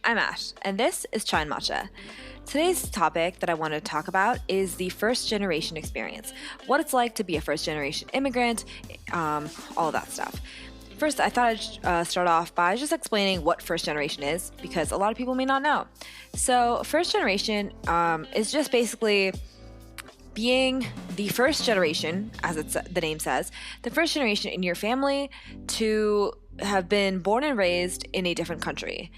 I'm Ash, and this is Chai and Matcha. Today's topic that I want to talk about is the first generation experience. What it's like to be a first generation immigrant, all of that stuff. First, I thought I'd start off by just explaining what first generation is, because a lot of people may not know. So, first generation is just basically being the first generation, as the name says, the first generation in your family to have been born and raised in a different country,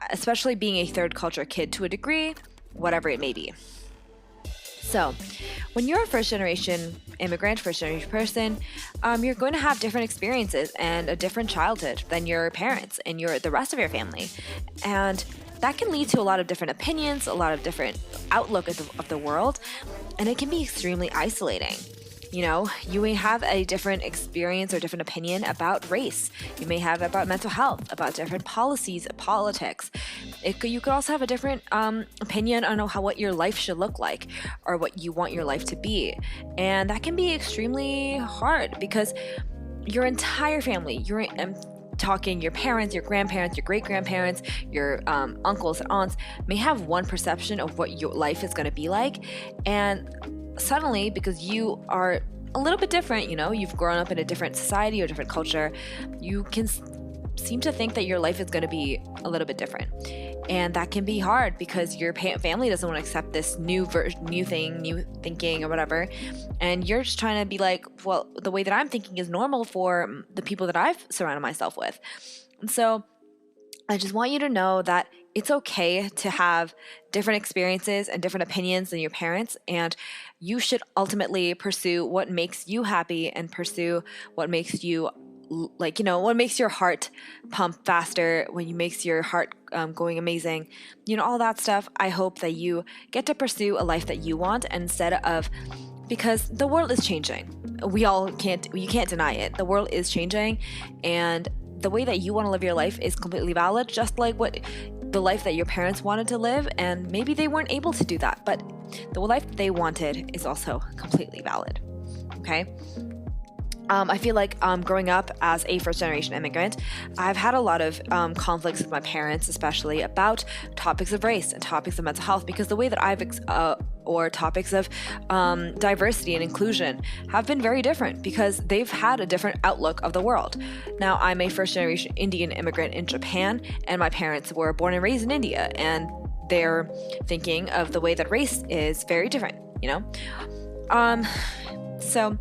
especially being a third culture kid to a degree, whatever it may be. So, when you're a first generation immigrant, first generation person, you're going to have different experiences and a different childhood than your parents and the rest of your family. And that can lead to a lot of different opinions, a lot of different outlook of the world, and it can be extremely isolating. You know, you may have a different experience or different opinion about race. You may have about mental health, about different policies, politics. You could also have a different opinion on what your life should look like or what you want your life to be. And that can be extremely hard because your entire family, talking your parents, your grandparents, your great-grandparents, your uncles and aunts may have one perception of what your life is going to be like. And suddenly, because you are a little bit different, you've grown up in a different society or different culture, you can seem to think that your life is going to be a little bit different. And that can be hard because your family doesn't want to accept this new thinking or whatever. And you're just trying to be like, well, the way that I'm thinking is normal for the people that I've surrounded myself with. And so I just want you to know that it's okay to have different experiences and different opinions than your parents, and you should ultimately pursue what makes you happy and pursue what makes you what makes your heart pump faster, makes your heart going amazing, all that stuff. I hope that you get to pursue a life that you want because the world is changing. You can't deny it. The world is changing, and the way that you want to live your life is completely valid, just like the life that your parents wanted to live, and maybe they weren't able to do that, but the life that they wanted is also completely valid. Okay? I feel like growing up as a first-generation immigrant, I've had a lot of conflicts with my parents, especially about topics of race and topics of mental health, because the way that or topics of diversity and inclusion have been very different because they've had a different outlook of the world. Now, I'm a first-generation Indian immigrant in Japan, and my parents were born and raised in India, and their thinking of the way that race is very different, So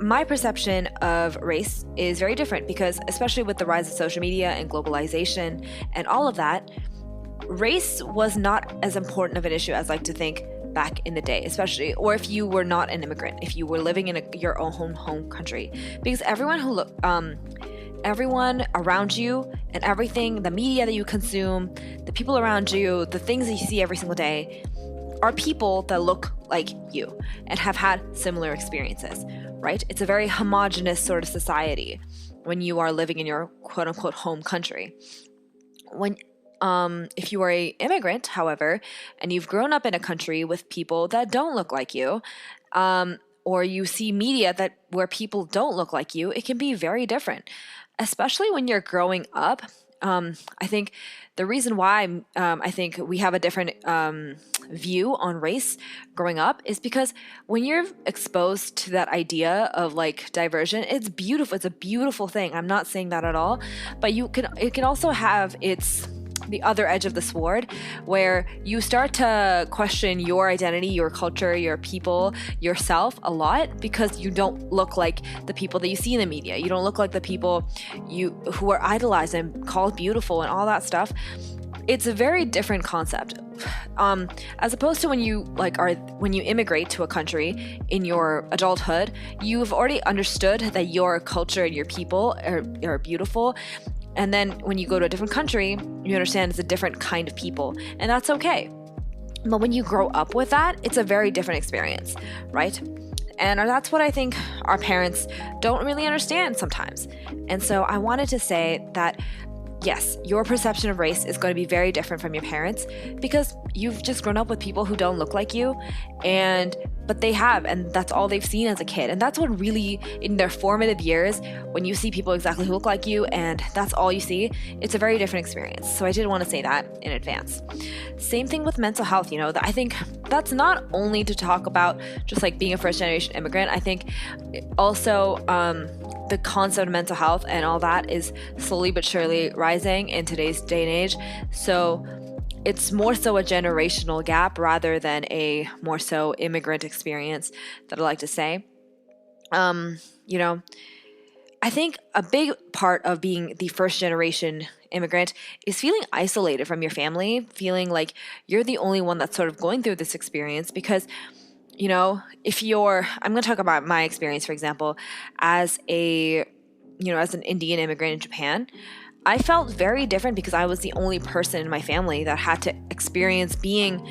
my perception of race is very different because, especially with the rise of social media and globalization and all of that, race was not as important of an issue as I like to think back in the day, especially, or if you were not an immigrant, if you were living in your own home country, because everyone around you and everything, the media that you consume, the people around you, the things that you see every single day, are people that look like you and have had similar experiences, right? It's a very homogenous sort of society when you are living in your quote-unquote home country. If you are an immigrant, however, and you've grown up in a country with people that don't look like you, or you see media where people don't look like you, it can be very different, especially when you're growing up. I think the reason why I think we have a different view on race growing up is because when you're exposed to that idea of diversion, it's beautiful. It's a beautiful thing. I'm not saying that at all, but it can also have the other edge of the sword, where you start to question your identity, your culture, your people, yourself a lot because you don't look like the people that you see in the media. You don't look like the people who are idolized and called beautiful and all that stuff. It's a very different concept, as opposed to when you immigrate to a country in your adulthood. You've already understood that your culture and your people are beautiful. And then when you go to a different country, you understand it's a different kind of people, and that's okay. But when you grow up with that, it's a very different experience, right? And that's what I think our parents don't really understand sometimes. And so I wanted to say that yes, your perception of race is going to be very different from your parents because you've just grown up with people who don't look like you, but they have, and that's all they've seen as a kid. And that's what really, in their formative years, when you see people exactly who look like you and that's all you see, it's a very different experience. So I did want to say that in advance. Same thing with mental health, I think that's not only to talk about just like being a first generation immigrant. I think also the concept of mental health and all that is slowly but surely rising in today's day and age. So it's more so a generational gap rather than a more so immigrant experience that I like to say. I think a big part of being the first generation immigrant is feeling isolated from your family, feeling like you're the only one that's sort of going through this experience because I'm going to talk about my experience, for example, as an Indian immigrant in Japan. I felt very different because I was the only person in my family that had to experience being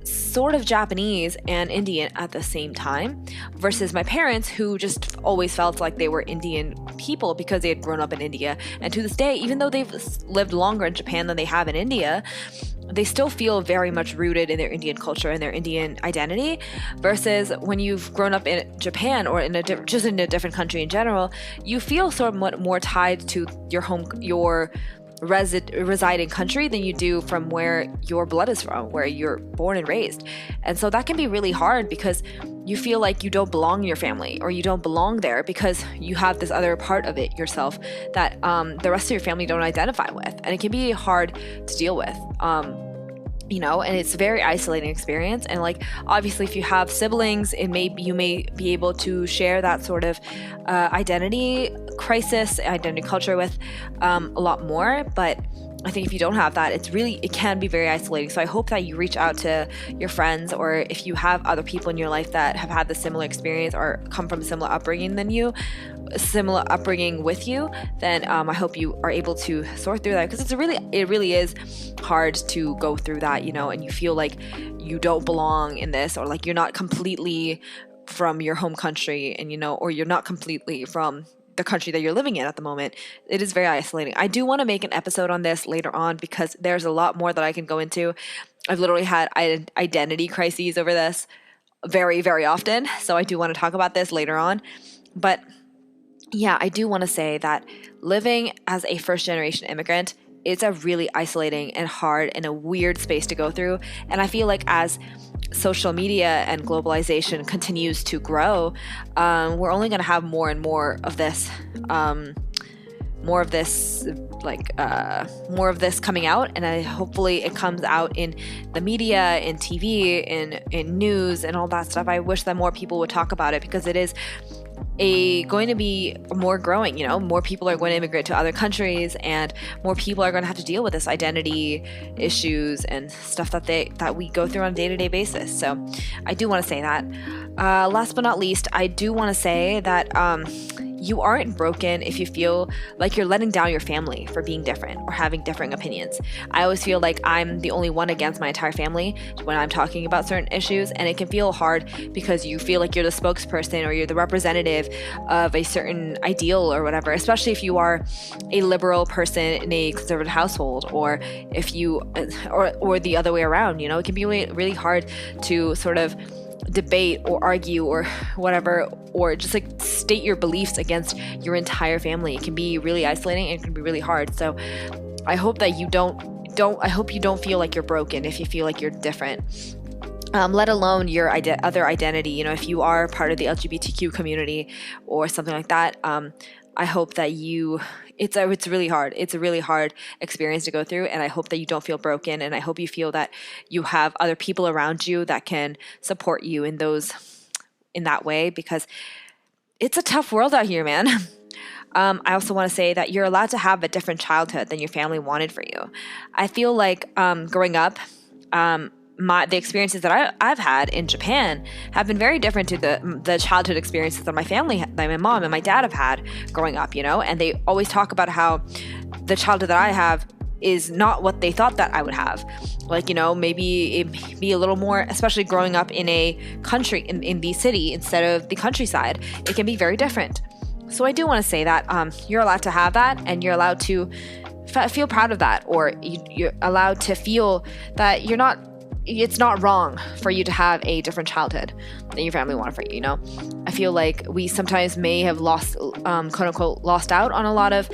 sort of Japanese and Indian at the same time versus my parents who just always felt like they were Indian people because they had grown up in India. And to this day, even though they've lived longer in Japan than they have in India, they still feel very much rooted in their Indian culture and their Indian identity versus when you've grown up in Japan or just in a different country in general, you feel sort of more tied to your residing country than you do from where your blood is from, where you're born and raised. And so that can be really hard because you feel like you don't belong in your family or you don't belong there because you have this other part of it yourself that the rest of your family don't identify with. And it can be hard to deal with. And it's a very isolating experience. And like, obviously, if you have siblings, you may be able to share that sort of identity crisis, identity culture with a lot more. But I think if you don't have that, it can be very isolating. So I hope that you reach out to your friends, or if you have other people in your life that have had the similar experience or come from a similar upbringing with you, then I hope you are able to sort through that, because it really is hard to go through that, and you feel like you don't belong in this, or like you're not completely from your home country, and or you're not completely from the country that you're living in at the moment. It is very isolating. I do want to make an episode on this later on because there's a lot more that I can go into. I've literally had identity crises over this very, very often. So I do want to talk about this later on. But yeah, I do want to say that living as a first generation immigrant, it's a really isolating and hard and a weird space to go through. And I feel like as social media and globalization continues to grow, we're only going to have more and more of this coming out, and hopefully it comes out in the media, in TV, in news, and all that stuff. I wish that more people would talk about it because it is going to be more growing. More people are going to immigrate to other countries, and more people are going to have to deal with this identity issues and stuff that we go through on a day-to-day basis. So I do want to say that. Last but not least, I do want to say that you aren't broken if you feel like you're letting down your family for being different or having differing opinions. I always feel like I'm the only one against my entire family when I'm talking about certain issues, and it can feel hard because you feel like you're the spokesperson or you're the representative of a certain ideal or whatever, especially if you are a liberal person in a conservative household, or if you or the other way around. It can be really, really hard to sort of debate or argue or whatever, or just like state your beliefs against your entire family. It can be really isolating and it can be really hard. So I hope that you don't feel like you're broken if you feel like you're different. Let alone your other identity. If you are part of the LGBTQ community or something like that, I hope that it's really hard. It's a really hard experience to go through, and I hope that you don't feel broken, and I hope you feel that you have other people around you that can support you in that way, because it's a tough world out here, man. I also want to say that you're allowed to have a different childhood than your family wanted for you. I feel like growing up, the experiences that I've had in Japan have been very different to the childhood experiences that my family, that my mom and my dad have had growing up, and they always talk about how the childhood that I have is not what they thought that I would have. Like, maybe it be a little more, especially growing up in a country, in the city instead of the countryside, it can be very different. So I do want to say that you're allowed to have that, and you're allowed to feel proud of that, or you're allowed to feel that it's not wrong for you to have a different childhood than your family wanted for you, you know? I feel like we sometimes may have lost, quote unquote, lost out on a lot of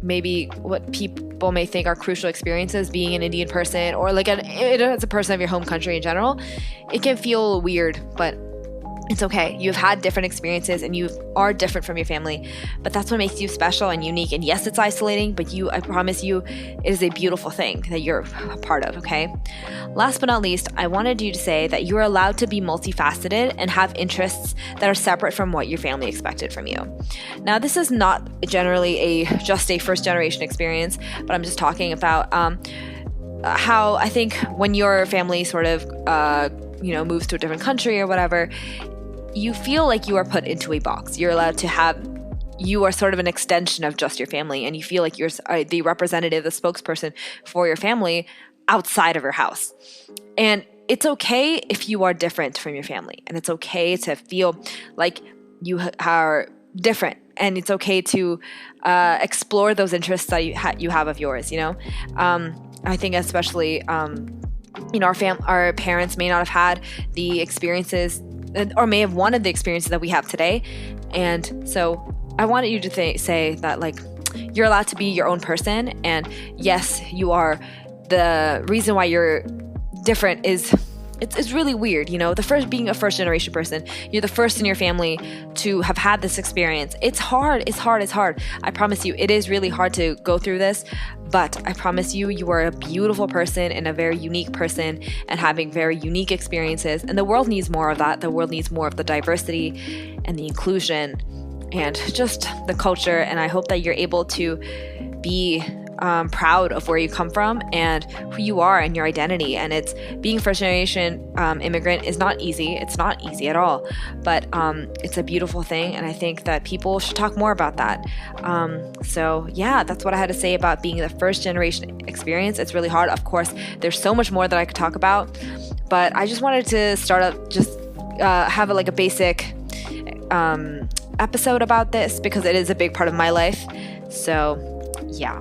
maybe what people may think are crucial experiences being an Indian person, or like as a person of your home country in general. It can feel weird, but it's okay. You've had different experiences and you are different from your family, but that's what makes you special and unique. And yes, it's isolating, but I promise you, it is a beautiful thing that you're a part of, okay? Last but not least, I wanted you to say that you are allowed to be multifaceted and have interests that are separate from what your family expected from you. Now, this is not generally just a first generation experience, but I'm just talking about how I think when your family sort of moves to a different country or whatever, you feel like you are put into a box. You are sort of an extension of just your family, and you feel like you're the representative, the spokesperson for your family outside of your house. And it's okay if you are different from your family, and it's okay to feel like you are different, and it's okay to explore those interests that you have of yours, you know? I think especially, our parents may not have had the experiences or may have wanted the experiences that we have today. And so I wanted you to say that, like, you're allowed to be your own person. And yes, you are. The reason why you're different is it's really weird, you know, being a first generation person, you're the first in your family to have had this experience. It's hard. I promise you, it is really hard to go through this, but I promise you, you are a beautiful person and a very unique person and having very unique experiences. And the world needs more of that. The world needs more of the diversity and the inclusion and just the culture. And I hope that you're able to be proud of where you come from and who you are and your identity. And it's being first generation immigrant is not easy. It's not easy at all, but it's a beautiful thing. And I think that people should talk more about that. So yeah, that's what I had to say about being the first generation experience. It's really hard. Of course, there's so much more that I could talk about, but I just wanted to start up, have a basic episode about this because it is a big part of my life. So yeah.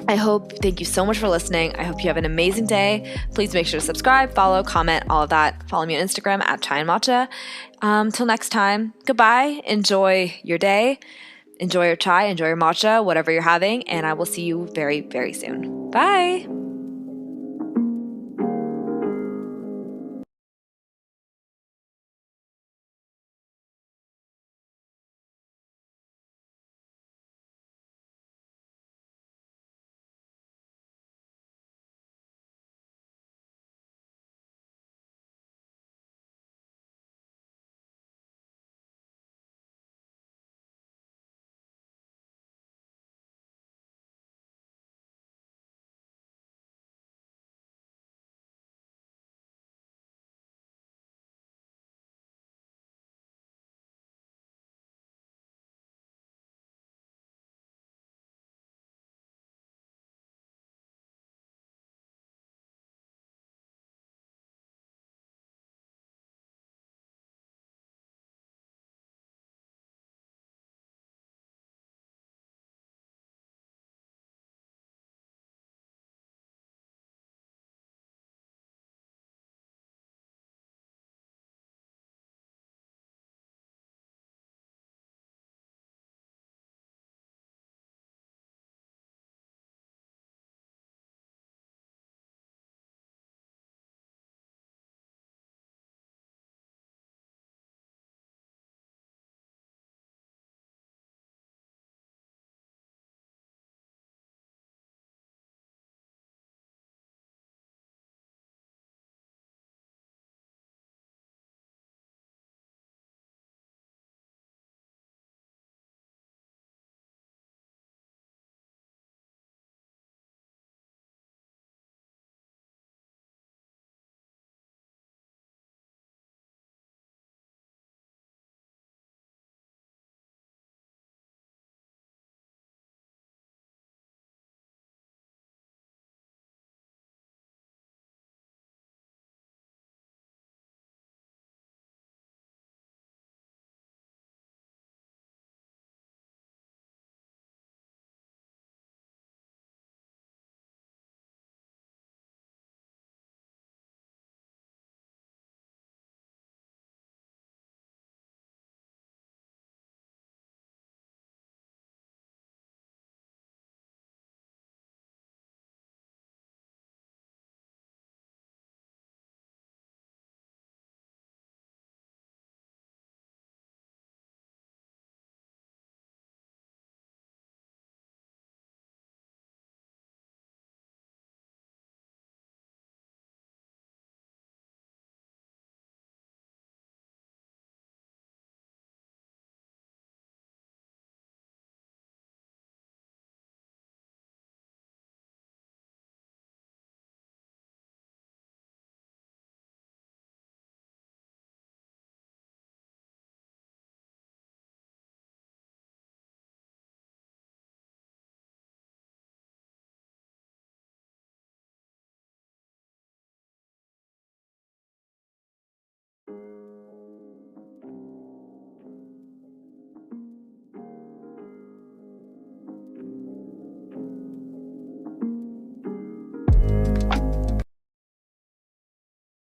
Thank you so much for listening. I hope you have an amazing day. Please make sure to subscribe, follow, comment, all of that. Follow me on Instagram at Chai and Matcha. Till next time, goodbye. Enjoy your day. Enjoy your chai, enjoy your matcha, whatever you're having. And I will see you very, very soon. Bye.